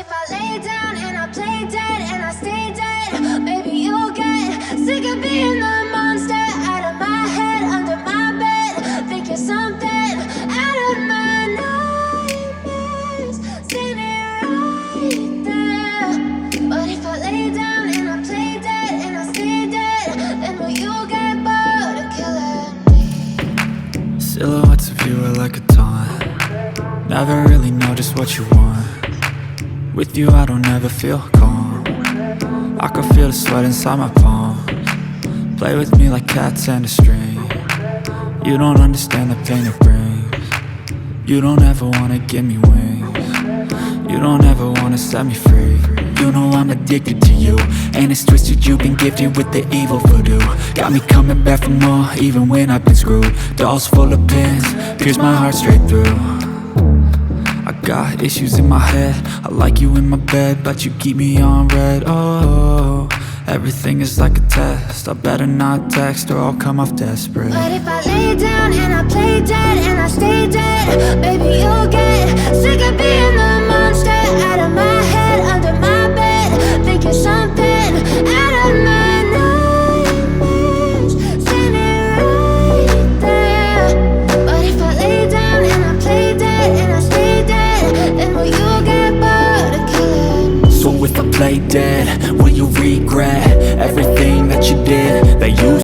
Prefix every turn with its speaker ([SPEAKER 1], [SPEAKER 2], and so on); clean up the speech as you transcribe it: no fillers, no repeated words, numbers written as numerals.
[SPEAKER 1] if I lay down and I play dead and I stay dead? Maybe you'll get sick of being the monster out of my head, under my bed. Think you're something out of my nightmares, standing right there. But if I lay down and I play dead and I stay dead, then will you get bored of killing me?
[SPEAKER 2] Silhouettes of you are like a taunt. Never really know just what you want. With you I don't ever feel calm. I can feel the sweat inside my palms. Play with me like cats and a string. You don't understand the pain it brings. You don't ever wanna give me wings. You don't ever wanna set me free. You know I'm addicted to you, and it's twisted, you've been gifted with the evil voodoo. Got me coming back for more, even when I've been screwed. Dolls full of pins, pierce my heart straight through. I got issues in my head, I like you in my bed, but you keep me on red. Oh, everything is like a test, I better not text or I'll come off desperate.
[SPEAKER 1] But if I lay down and I play dead and I stay dead, baby you'll get sick of being the monster out of my head, under my bed. Think you're something out of my nightmares, standing right there. But if I lay down and I play dead and I stay dead, then will you get bored of killing me?
[SPEAKER 2] So if I play dead, will you regret